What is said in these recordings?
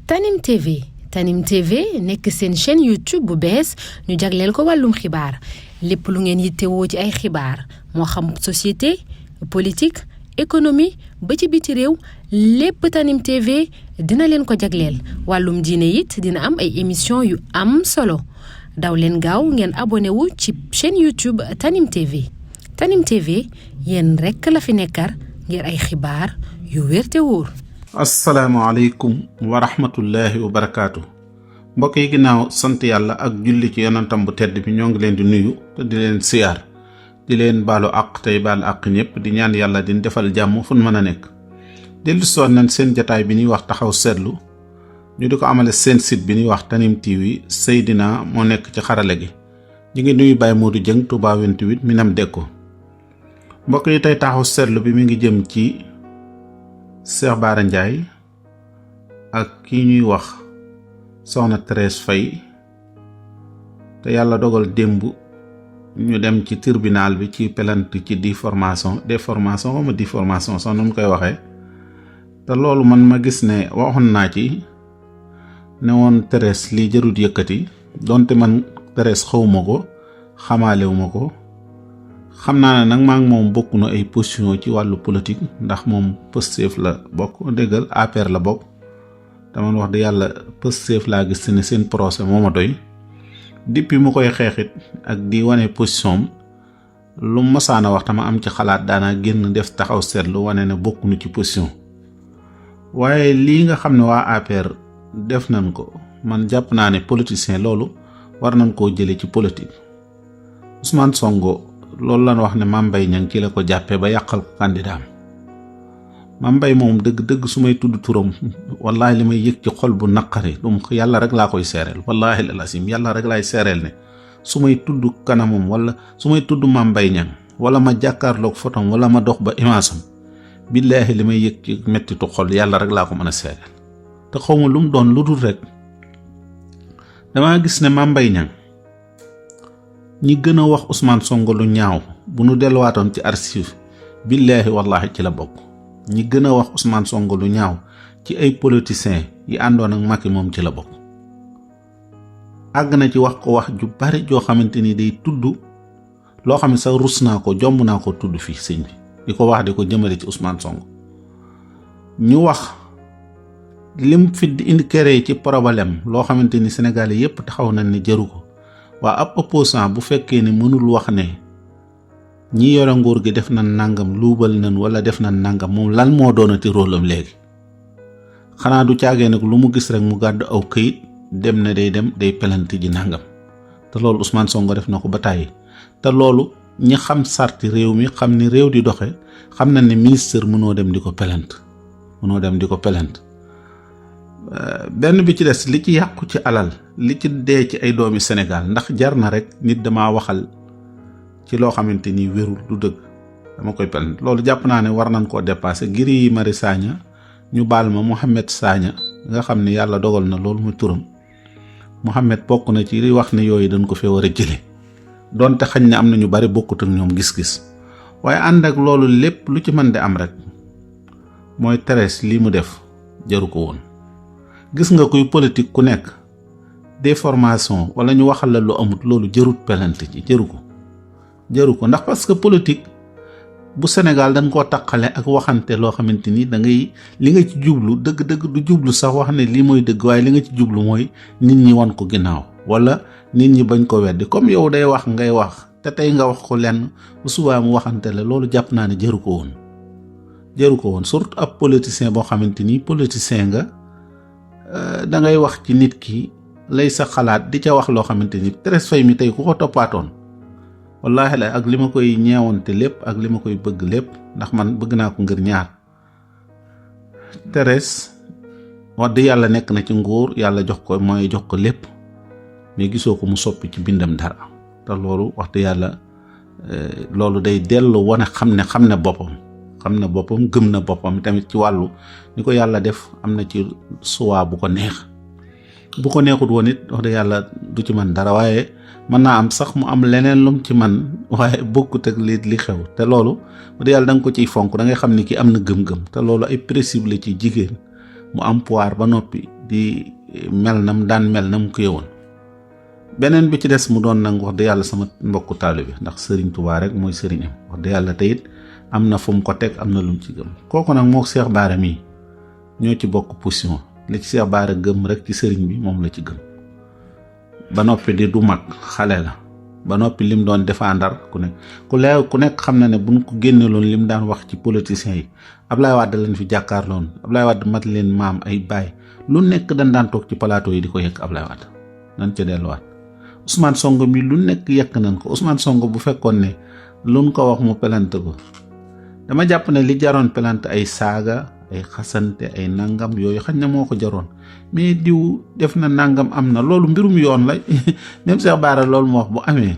Tanim TV nekk seen chaîne YouTube bu bees ñu jagleel ko wàllum xibaar lépp lu ngeen yittewoo ci ay xibaar moo xam société politique économie ba ci biti réew lépp Tanim TV dina leen ko jagleel wàllum diine it dina am ay émission yu am solo daw leen gaaw ngeen abonné wu ci chaîne YouTube Tanim TV yéen rekk la fi nekkar ngir ay xibaar yu wér te wóor. asalaamaaleykum wa rahmatullahi wa barakaatu. mbokk yi ginnaaw sant yàlla ak julli ci yonentam bu tedd bi ñoo ngi leen di nuyu te di leen siyaar di leen baalu àq tey baal àq ñëpp di ñaan yàlla di defal jàmm fu mën a nekk. dellu soon nañ seen jataay bi ñuy wax taxaw seetlu ñu di ko amale seen site bi ñuy wax Tanim TV Seydina moo nekk ci xarale gi ñu ngi nuyu Baye Modou Dieng Touba 28 Minam Dekko. mbokk yi tey taxaw seetlu bi mi ngi jëm ci Cheikh Bara Ndiaye ak ki ñuy wax soxna Thérèse Faye te yàlla dogal démb ñu dem ci tribunal bi ci plainte ci diffamation sax nu koy waxee te loolu man ma gis ne waxoon naa ci ne woon Thérèse lii jarut yëkkati donte man Thérèse xawuma ko xamaalewuma ko xam naa ne nag maa ngi moom bokk na ay position ci wàllu politique ndax moom Pastef la bokk déggal APR la bokk te man wax de yàlla Pastef laa gis ne seen procès moo ma doy depuis mu koy xeexit ak di wane position lu masaana wax tama am ci xalaat daana génn def taxaw seetlu wane ne bokkuñu ci position waaye lii nga xam ne waa APR def nañ ko man jàpp naa ne politicien loolu war nañ koo jële ci politique. Ousmane Sonko loolu lan wax ne Mame Mbaye Niang ci la ko jàppee ba yàqal ko candidat am Mame Mbaye moom dëgg su may tudd turam wallahi li may yëg ci xol bu naqari dum yàlla rek laa koy seereel wallahi alasim yàlla rek laay seereel ne su may tudd kanamam wala su may tudd Mame Mbaye Niang wala ma jàkkaarloog fotom wala ma dox ba image am billaahi li may yëg ci mettitu xol yàlla rek laa ko mën a seereel te xawma lu mu doon lu dul rek damaa gis ne Mame Mbaye Niang ñi gën a wax Ousmane Sonko lu ñaaw bu nu delluwaatoon ci archive billaahi wallahi ci la bokk ñi gën a wax Ousmane Sonko lu ñaaw ci ay politiciens yi àndoon ak Macky moom ci la bokk àgg na ci wax ko wax ju bari joo xamante ni day tudd loo xam ne sax rus naa ko jomb naa ko tudd fii sëñ bi di ko wax di ko jëmale ci Ousmane Sonko ñu wax lim fi di indi kere ci problème loo xamante ni Sénégalais yépp taxaw nañ ne jëru ko waa ab opposant bu fekkee ne mënul wax ne ñi yore nguur gi def na nangam luubal nañ wala def na nangam moom lan moo doonati rôle am léegi xanaa du caagee nag lu mu gis rek mu gàddu aw këyit dem ne day pelanti ji nangam te loolu Ousmane Sonko def na ko ba tàyyi te loolu ñi xam sarti réew mi xam ni réew di doxe xam na ne ministre mënoo dem di ko pelante benn bi ci des li ci yàqu ci alal li ci dee ci ay doomi Sénégal ndax jar na rek nit dama waxal ci loo xamante ni wérul du dëgg dama koy pelante loolu jàpp naa ne war nañ koo dépasser Guy Marius Sagna ñu baal ma Mohamed Sagna nga xam ne yàlla dogal na loolu mu turam Mohamed bokk na ci li wax ne yooyu dañ ko fee war a jële donte xañ ne am na ñu bari bokkut ak ñoom gis-gis waaye ànd ak loolu lépp lu ci mën di am rek mooy Thérèse lii mu def jaru ko woon. gis nga kuy politique ku nekk déformation wala ñu waxal la lu amut loolu jërut pelante ci jëru ko ndax parce que politique bu Sénégal dañ koo taqale ak waxante loo xamante ni da ngay li nga ci jublu dëgg-dëgg du jublu sax wax ne lii mooy dëgg waaye li nga ci jublu mooy nit ñi wan ko ginnaaw wala nit ñi bañ ko weddi comme yow day wax ngay wax te tey nga wax ko lenn bu subaa mu waxante la loolu jàpp naa ne jëru ko woon surtout ab politicien boo xamante ni politicien nga da ngay wax ci nit ki lay sa xalaat di ca wax loo xamante ni Thérèse Faye mi tey ku ko toppaatoon wallaahi la ak li ma koy ñeewante lépp ak li ma koy bëgg lépp ndax man bëgg naa ko ngir ñaar Thérèse wax dëgg yàlla nekk na ci nguur yàlla jox ko mooy jox ko lépp mais gisoo ko mu soppi ci bindam dara te loolu wax dëgg yàlla loolu day dellu wane xam ne boppam gëm na boppam tamit ci wàllu ni ko yàlla def am na ci suwaa bu ko neexut woon it wax dëgg yàlla du ci man dara waaye mën naa am sax mu am leneen lum ci man waaye bokkut ak li xew te loolu wax dëgg yàlla da nga ko ciy fonk da ngay xam ni ki am na gëm-gëm te loolu ay principe la ci jigéen mu am pouvoir ba noppi di mel nam daan mel nam ko yewoon. beneen bi ci des mu doon nag wax dëgg yàlla sama mbokku taalibe ndax Serigne Touba rek mooy sëriñam wax dëgg yàlla te it am na fu mu ko teg am na lu mu ci gëm. kooku nag moo Cheikh Bara mii ñoo ci bokk position li ci Cheikh Bara gëm rek ci sëriñ bi moom la ci gëm ba noppi di du mag xale la ba noppi lim doon défendre ku nekk xam na ne buñ ko génneloon lim daan wax ci politiciens yi Ablaye Wade lañ fi jàkkaarloon Ablaye Wade mat leen maam ay baay lu nekk dañ daan toog ci plateau yi di ko yëkk Ablaye Wade nañ ca delluwaat. Ousmane Sonko mi lu nekk yekk nañ ko Ousmane Sonko bu fekkoon ne luñ ko wax mu pelante ko dama jàpp ne li jaroon pelante ay saaga ay xasante ay nangam yooyu xañ na moo ko jaroon mais diw def na nangam am na loolu mbirum yoon la même Cheikh Bara loolu moo wax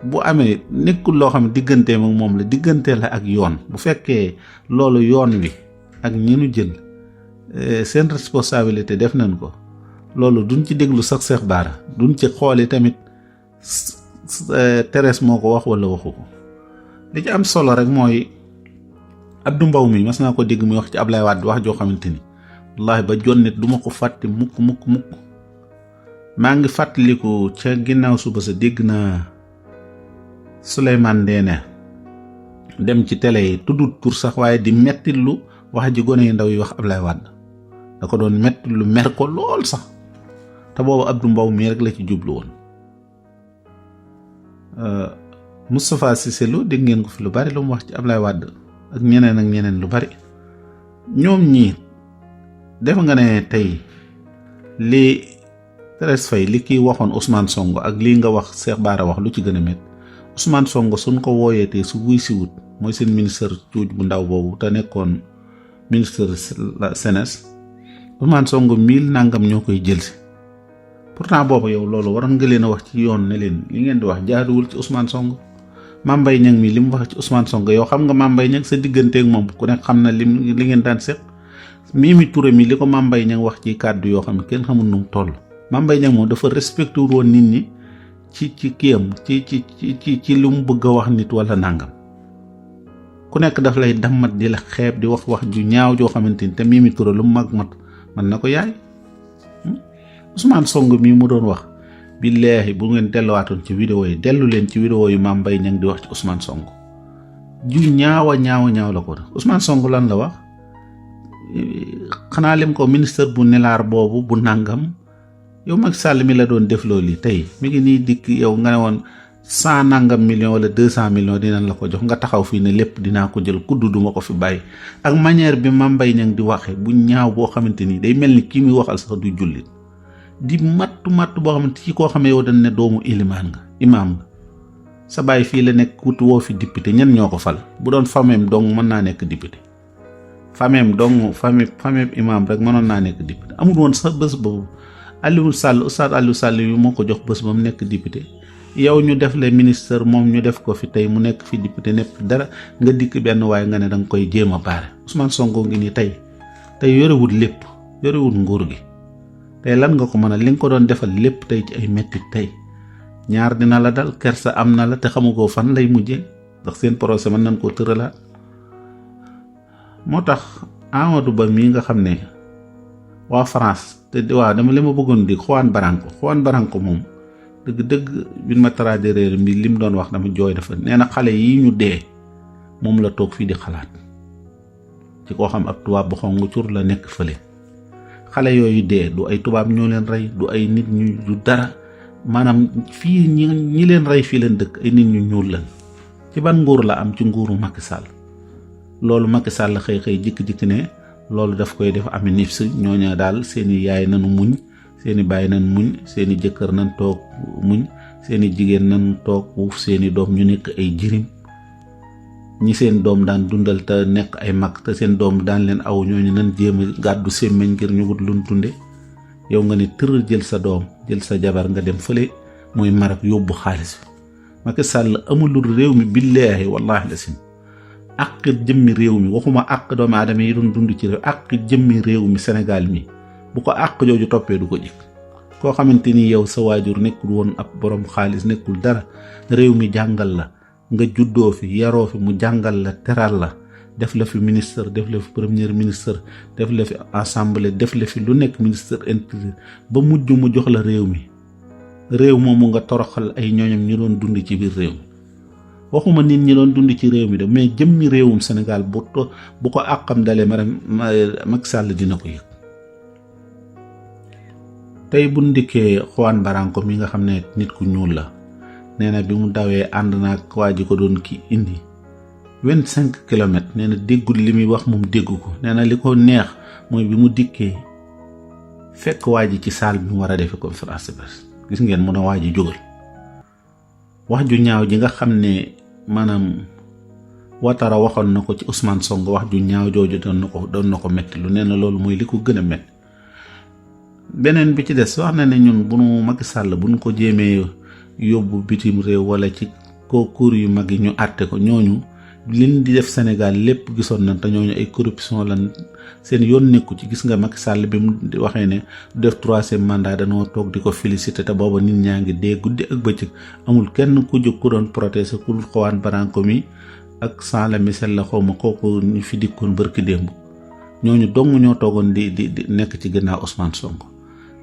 bu amee nekkul loo xam ne digganteem ak moom la diggante la ak yoon bu fekkee loolu yoon wi ak ñi nu jël seen responsabilité def nañ ko loolu duñ ci déglu sax Cheikh Bara duñ ci xooli tamit Thérèse moo ko wax wala waxu ko li ci am solo rek mooy Abdou Mbow mi mas naa ko dégg muy wax ci Ablaye Wade wax joo xamante ni wallahi ba jonnit duma ko fàtte mukk maa ngi fàttaliku ca ginnaaw suba sa dégg naa Souleymane Ndéné dem ci télé yi tuddut tur sax waaye di metti lu wax ji gone yi ndaw yi wax Ablaye Wade da ko doon metti lu mer ko lool sax te boobu Abdou Mbow mii rek la ci jublu woon. Moustapha Cissé Lo dégg ngeen ko fi lu bari lu mu wax ci Ablaye Wade ak ñeneen lu bari ñoom ñii def nga ne tey li Thérèse Faye li kii waxoon Ousmane Sonko ak lii nga wax Cheikh Bara wax lu ci gën a métti Ousmane Sonko suñ ko wooyeetee su wuy si wut mooy seen ministre cuuj bu ndaw boobu te nekkoon ministre SENES Ousmane Sonko 1000 nangam ñoo koy jël si pourtant boobu yow loolu waroon nga leen a wax ci yoon ne leen li ngeen di wax jaaduwul ci Ousmane Sonko. Mame Mbaye Niang mi li mu wax ci Ousmane Sonko yow xam nga Mame Mbaye Niang sa digganteeg moom ku nekk xam na li ngeen daan seq Mimi Touré mi li ko Mame Mbaye Niang wax ci kàddu yoo xam ne kenn xamul nu mu toll. Mame Mbaye Niang moom dafa respecté woon nit ñi ci kiyam ci lu mu bëgg a wax nit wala nangam ku nekk daf lay dammat di la xeeb di wax ju ñaaw joo xamante ni te Mimi Touré lu mu mag mat man na ko yaay Ousmane Sonko mii mu doon wax. billaahi bu ngeen delluwaatoon ci vidéo yi dellu leen ci vidéo yu Mame Mbaye Niang di wax ci Ousmane Sonko ju ñaaw la ko Ousmane Sonko lan la wax xanaa lim ko ministre bu nelaar boobu bu nangam yow Macky Sall mi la doon def loolu yi tey mi ngi nii dikk yow nga ne woon 100 nangam millions wala 200 millions dinañ la ko jox nga taxaw fii ne lépp dinaa ko jël kudd duma ko fi bàyyi ak manière bi Mame Mbaye Niang di waxe bu ñaaw boo xamante ni day mel ni kii muy waxal sax du jullit di matt boo xamante ci koo xamee yow dañ ne doomu imaam nga sa baay fii la nekk wut woo fi député ñen ñoo ko fal bu doon fameem dong mën naa nekk député fameem dong fameem imaam rek mënoon naa nekk député amul woon sax bés boobu Oustaz Aliou Sall yu moo ko jox bés ba mu nekk député yow ñu def le ministre moom ñu def ko fi tey mu nekk fi député nepp dara nga dikk benn waaye nga ne danga koy jéem a baare Ousmane Sonko ngi nii tey yorewul lépp yorewul nguur gi tey lan nga ko mën a li nga ko doon defal lépp tey ci ay mettit tey ñaar dina la dal kersa am na la te xamugoo fan lay mujjee ndax seen procès mën nañ koo tëralaat moo tax Amadou Ba mii nga xam ne waa France te waaw dama li ma bëggoon di Juan Branco moom dëgg bi ma traduire mbi li mu doon wax dama jooy dafa nee na xale yi ñu dee moom la toog fii di xalaat ci koo xam ab tubaab bu xonq cur la nekk fële xale yooyu dee du ay tubaab ñoo leen rey du ay nit ñu du dara maanaam fii ñi leen rey fii leen dëkk ay nit ñu ñuul lan ci ban nguur la am ci nguuru Macky Sall loolu Macky Sall xëy jikki-jikki ne loolu daf koy def ami nif si ñooña daal seeni yaay nanu muñ seeni baay nan muñ seeni jëkkër nan toog muñ seeni jigéen nan toog wuuf seeni doom ñu nekk ay jirim ñi seen doom daan dundal te nekk ay mag te seen doom daan leen aw ñooñu nan jéem a gàddu sémmeñ ngir ñu wut luñ dunde yow nga ne tëral jël sa doom jël sa jabar nga dem fële muy Maroc yóbbu xaalis bi Macky Sall amulul réew mi billaahi wallaahi la sin àq jëmmi réew mi waxuma àq doomu aadama yi doon dund ci réew àq jëmmi réew mi Sénégal mi bu ko àq jooju toppee du ko jik koo xamante ni yow sa waajur nekkul woon ab borom xaalis nekkul dara réew mi jàngal la nga juddoo fi yaroo fi mu jàngal la teral la def la fi ministre, def la fi premier ministre, def la fi assemblée, def la fi lu nekk ministre intérieur ba mujj mu jox la réew mi réew moomu nga toroxal ay ñooñam ñu doon dund ci biir réew mi. waxuma nit ñi doon dund ci réew mi de mais jëmmi réewum Sénégal bu ko àqam dalee Macky Sall dina ko yëg. tey bu ndikkee Juan Branco mi nga xam ne nit ku ñuul la nee na bi mu dawee ànd naag waa ji ko doon ki indi 25 kilomètres nee na déggul li muy wax moom déggu ko. nee na li ko neex mooy bi mu dikkee fekk waa ji ci salle bi mu war a defee conférence de presse gis ngeen mu ne waa ji jógal. wax ju ñaaw ji nga xam ne maanaam Ouattara waxoon na ko ci Ousmane Sonko wax ju ñaaw jooju doon na ko metti lu nee na loolu mooy li ko gën a metti. beneen bi ci des wax na ne ñun bu nu Macky Sall bu nu ko jéemee yóbbu bitim réew wala ci concours yu mag yi ñu àtte ko ñooñu liñ di def Sénégal lépp gisoon na te ñooñu ay corruption lan seen yoon nekku ci. gis nga Macky Sall bi mu waxee ne def 3e mandat dañoo toog di ko félicité te booba nit ñaa ngi dee guddi ak bëccëg amul kenn ku jóg ku doon protéger ku Juan Branco mi ak Sala Michel la xawma kooku ñu fi dikkoon bërki démb ñooñu dong ñoo toogoon di nekk ci gannaaw Ousmane Sonko.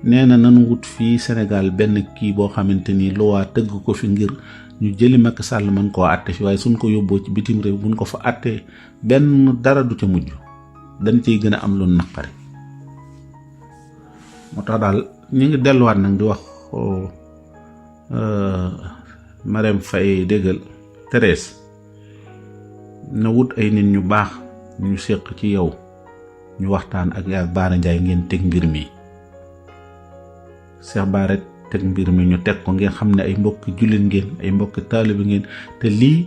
nee na nanu wut fii Sénégal benn kii boo xamante ni loi tëgg ko fi ngir ñu jëli Macky Sall mën koo àtte fi waaye suñ ko yóbboo ci bitim réew buñ ko fa àttee benn dara du ca mujj dañ ciy gën a am lu naqari. moo tax daal ñu ngi delluwaat nag di wax Marème Faye déggal Thérèse na wut ay nit ñu baax ñu séq ci yow ñu waxtaan ak Bara Ndiaye ngeen teg mbir mi. Cheikh Bara teg mbir mi ñu teg ko ngeen xam ne ay mbokki jullit ngeen ay mbokki taalibe ngeen te lii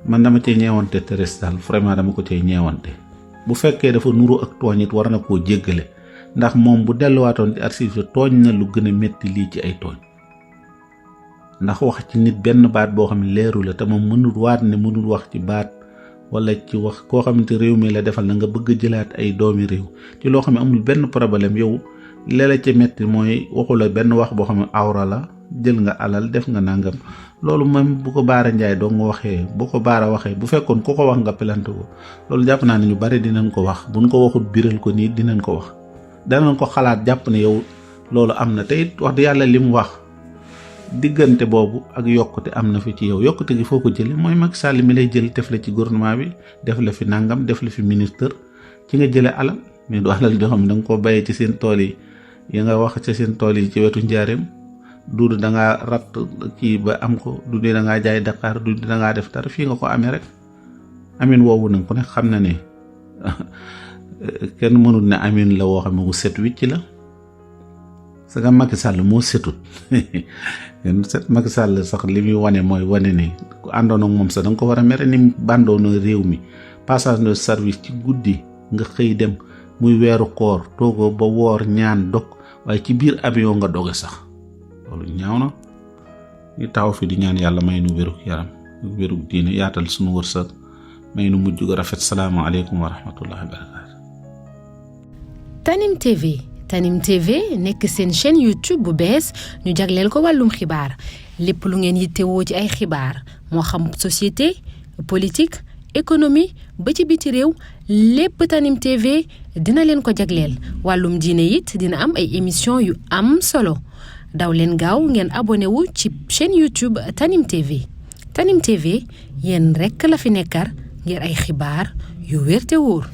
man dama cee ñeewante Thérèse daal vraiment dama ko cee ñeewante. bu fekkee dafa nuru ak tooñ it war na koo jéggale ndax moom bu delluwaatoon ci archive tooñ na lu gën a metti lii ci ay tooñ. ndax wax ci nit benn baat boo xam ne leeru la te moom mënul waat ne mënul wax ci baat wala ci wax koo xamante réew mi la defal na nga bëgg a jëlaat ay doomi réew ci loo xam ne amul benn problème yow leela ci metti mooy waxu la benn wax boo xam ne awra la jël nga alal def nga nangam. loolu même bu ko Bara Ndiaye doo nga waxee bu ko Bara waxee bu fekkoon ku ko wax nga pelante ko loolu jàpp naa ne ñu bari dinañ ko wax buñ ko waxut biral ko nii dinañ ko wax danañ ko xalaat jàpp ne yow loolu am na te it wax di yàlla li mu wax diggante boobu ak yokkute am na fi ci yow yokkute gi foo ko jële mooy Macky Sall mi lay jël def la ci gouvernement bi def la fi nangam def la fi ministre ci nga jële alal mais du alal joo xam ne da nga ko bàyyee ci seen tool yi nga wax ci seen tool yi ci wetu njaareem duudu da ngaa ratt kii ba am ko du da ngaa jaay Dakar du da ngaa def dara fii nga ko amee rek amin woowu nag ku ne xam na ne kenn mënul ne amin la woo xam ne wu set wicc la sa nga Macky Sall moo setut kenn set Macky Sall sax li muy wane mooy wane ne ku àndoon ak moom sax da nga ko war a mere ni bandoona réew mi passage de service ci guddi nga xëy dem muy weeru koor toogoo ba woor ñaan dog waaye ci biir avion nga doge sax loolu ñaaw na. ñu taxaw fi di ñaan yàlla may nu wérug yaram wérug diine yaatal sunu wërsëg may nu mujj gu rafet. salaamaaleykum wa rahmatullahi wa barakaatu. Tanim TV nekk seen chaîne YouTube bu bees ñu jagleel ko wàllum xibaar lépp lu ngeen yittewoo ci ay xibaar moo xam société politique économie ba ci biti réew lépp Tanim TV dina leen ko jagleel wàllum diine it dina am ay émission yu am solo daw leen gaaw ngeen abonné wu ci chaîne YouTube Tanim TV yéen rekk la fi nekkar ngir ay xibaar yu wér te wóor.